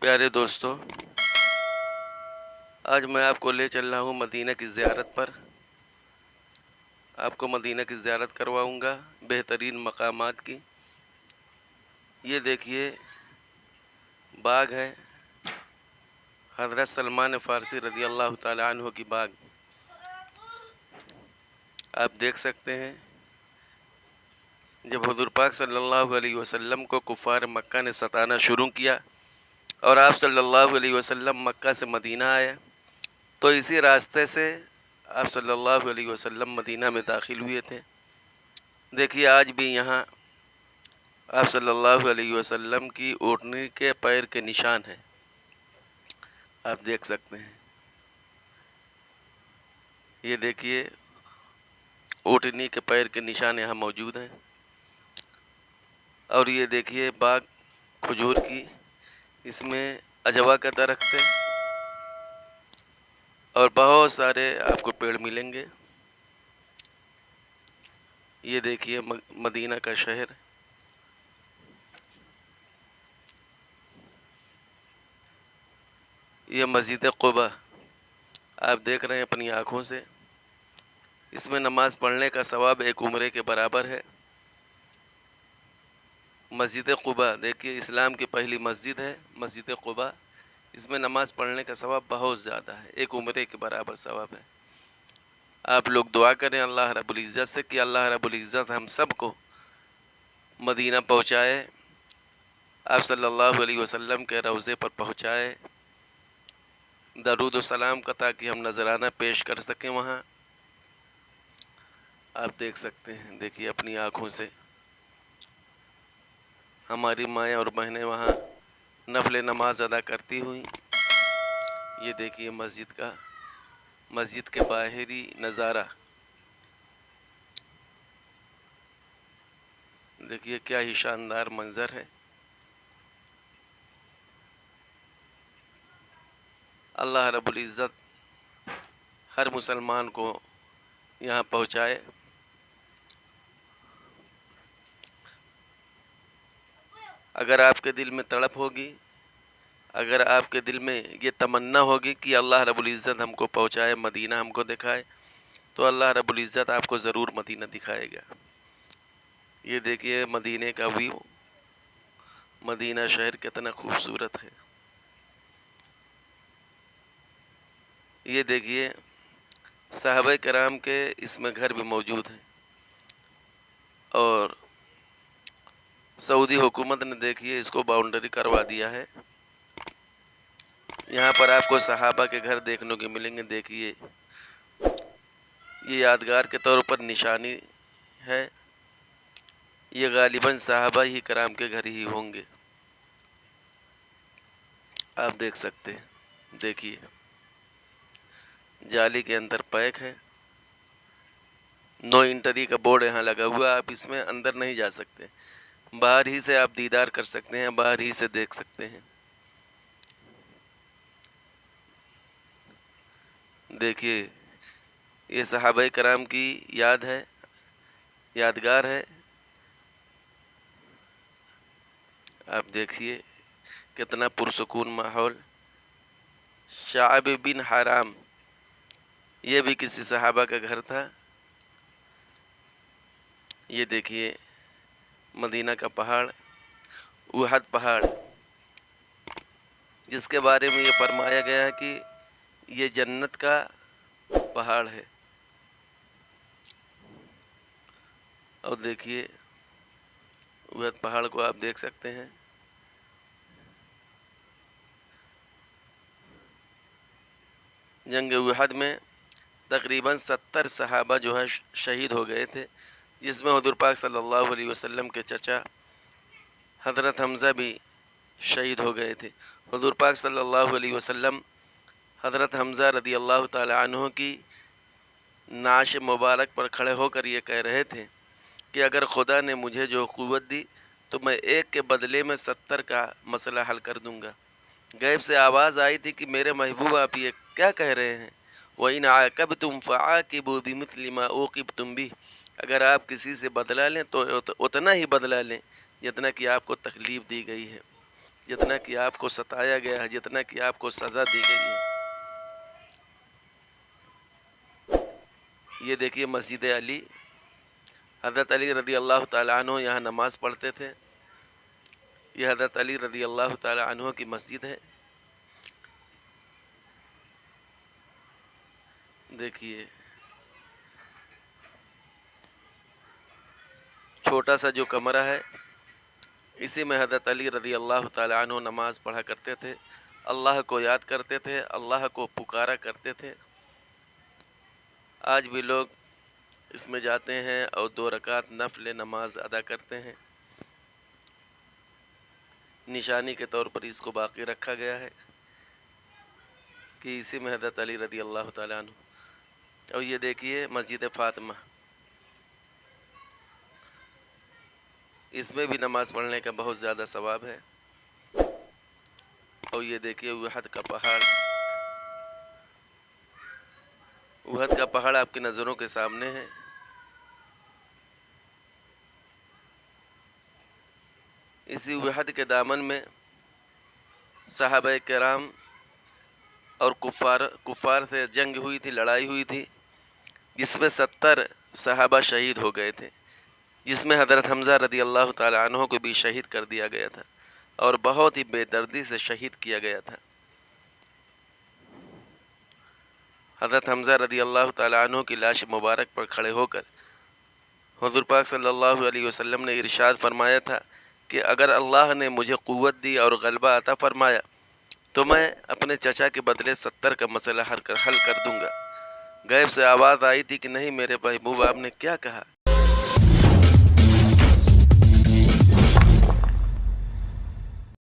پیارے دوستو، آج میں آپ کو لے چل رہا ہوں مدینہ کی زیارت پر۔ آپ کو مدینہ کی زیارت کرواؤں گا، بہترین مقامات کی۔ یہ دیکھیے باغ ہے، حضرت سلمان فارسی رضی اللہ تعالی عنہ کی باغ آپ دیکھ سکتے ہیں۔ جب حضور پاک صلی اللہ علیہ وسلم کو کفار مکہ نے ستانا شروع کیا اور آپ صلی اللہ علیہ وسلم مکہ سے مدینہ آئے، تو اسی راستے سے آپ صلی اللہ علیہ وسلم مدینہ میں داخل ہوئے تھے۔ دیکھیے آج بھی یہاں آپ صلی اللہ علیہ وسلم کی اونٹنی کے پیر کے نشان ہیں، آپ دیکھ سکتے ہیں۔ یہ دیکھیے اونٹنی کے پیر کے نشان یہاں موجود ہیں، اور یہ دیکھیے باغ کھجور کی، اس میں عجوا کا درخت ہے اور بہت سارے آپ کو پیڑ ملیں گے۔ یہ دیکھیے مدینہ کا شہر، یہ مسجد قباء آپ دیکھ رہے ہیں اپنی آنکھوں سے۔ اس میں نماز پڑھنے کا ثواب ایک عمرے کے برابر ہے۔ مسجد قباء دیکھیے اسلام کی پہلی مسجد ہے مسجد قباء، اس میں نماز پڑھنے کا ثواب بہت زیادہ ہے، ایک عمرے کے برابر ثواب ہے۔ آپ لوگ دعا کریں اللہ رب العزت سے کہ اللہ رب العزت ہم سب کو مدینہ پہنچائے، آپ صلی اللہ علیہ وسلم کے روضے پر پہنچائے، درود و سلام کا، تاکہ ہم نذرانہ پیش کر سکیں وہاں۔ آپ دیکھ سکتے ہیں، دیکھیے اپنی آنکھوں سے ہماری مائیں اور بہنیں وہاں نفل نماز ادا کرتی ہوئیں۔ یہ دیکھیے مسجد کے باہری نظارہ، دیکھیے کیا ہی شاندار منظر ہے۔ اللہ رب العزت ہر مسلمان کو یہاں پہنچائے۔ اگر آپ کے دل میں تڑپ ہوگی، اگر آپ کے دل میں یہ تمنا ہوگی کہ اللہ رب العزت ہم کو پہنچائے، مدینہ ہم کو دکھائے، تو اللہ رب العزت آپ کو ضرور مدینہ دکھائے گا۔ یہ دیکھیے مدینہ کا ویو، مدینہ شہر کتنا خوبصورت ہے۔ یہ دیکھیے صحابہ کرام کے اس میں گھر بھی موجود ہیں، اور سعودی حکومت نے دیکھیے اس کو باؤنڈری کروا دیا ہے۔ یہاں پر آپ کو صحابہ کے گھر دیکھنے کو ملیں گے۔ دیکھیے یہ یادگار کے طور پر نشانی ہے، یہ غالباً صحابہ ہی کرام کے گھر ہی ہوں گے۔ آپ دیکھ سکتے ہیں، دیکھیے جالی کے اندر پیک ہے، نو انٹری کا بورڈ یہاں لگا ہوا، آپ اس میں اندر نہیں جا سکتے، باہر ہی سے آپ دیدار کر سکتے ہیں، باہر ہی سے دیکھ سکتے ہیں۔ دیکھیے یہ صحابہ کرام کی یاد ہے، یادگار ہے۔ آپ دیکھیے کتنا پرسکون ماحول۔ شعب بن حرام، یہ بھی کسی صحابہ کا گھر تھا۔ یہ دیکھیے مدینہ کا پہاڑ، احد پہاڑ، جس کے بارے میں یہ فرمایا گیا ہے کہ یہ جنت کا پہاڑ ہے۔ اور دیکھیے احد پہاڑ کو آپ دیکھ سکتے ہیں۔ جنگ احد میں تقریباً 70 صحابہ جو ہے شہید ہو گئے تھے، جس میں حضور پاک صلی اللہ علیہ وسلم کے چچا حضرت حمزہ بھی شہید ہو گئے تھے۔ حضور پاک صلی اللہ علیہ وسلم حضرت حمزہ رضی اللہ تعالی عنہ کی نعش مبارک پر کھڑے ہو کر یہ کہہ رہے تھے کہ اگر خدا نے مجھے جو قوت دی تو میں ایک کے بدلے میں 70 کا مسئلہ حل کر دوں گا۔ غیب سے آواز آئی تھی کہ میرے محبوب آپ یہ کیا کہہ رہے ہیں؟ وَإِنْ عَاقَبْتُمْ فَعَاقِبُوا بِمِثْلِ مَا عُوقِبْتُمْ بِهِ، اگر آپ کسی سے بدلہ لیں تو اتنا ہی بدلہ لیں جتنا کہ آپ کو تکلیف دی گئی ہے۔ جتنا کہ آپ کو ستایا گیا ہے، جتنا کہ آپ کو سزا دی گئی ہے۔ یہ دیکھیے مسجد علی، حضرت علی رضی اللہ تعالیٰ عنہ یہاں نماز پڑھتے تھے۔ یہ حضرت علی رضی اللہ تعالیٰ عنہ کی مسجد ہے۔ دیکھیے چھوٹا سا جو کمرہ ہے، اسی میں حضرت علی رضی اللہ تعالیٰ عنہ نماز پڑھا کرتے تھے، اللہ کو یاد کرتے تھے، اللہ کو پکارا کرتے تھے۔ آج بھی لوگ اس میں جاتے ہیں اور 2 رکعت نفل نماز ادا کرتے ہیں۔ نشانی کے طور پر اس کو باقی رکھا گیا ہے کہ اسی میں حضرت علی رضی اللہ تعالیٰ عنہ۔ اور یہ دیکھیے مسجد فاطمہ، اس میں بھی نماز پڑھنے کا بہت زیادہ ثواب ہے۔ اور یہ دیکھیے احد کا پہاڑ، احد کا پہاڑ آپ کی نظروں کے سامنے ہے۔ اسی احد کے دامن میں صحابہ کرام اور کفار سے جنگ ہوئی تھی، لڑائی ہوئی تھی، جس میں 70 صحابہ شہید ہو گئے تھے، جس میں حضرت حمزہ رضی اللہ تعالیٰ عنہ کو بھی شہید کر دیا گیا تھا اور بہت ہی بے دردی سے شہید کیا گیا تھا۔ حضرت حمزہ رضی اللہ تعالیٰ عنہ کی لاش مبارک پر کھڑے ہو کر حضور پاک صلی اللہ علیہ وسلم نے ارشاد فرمایا تھا کہ اگر اللہ نے مجھے قوت دی اور غلبہ عطا فرمایا تو میں اپنے چچا کے بدلے 70 کا مسئلہ حل کر دوں گا۔ غیب سے آواز آئی تھی کہ نہیں میرے محبوب، آپ نے کیا کہا؟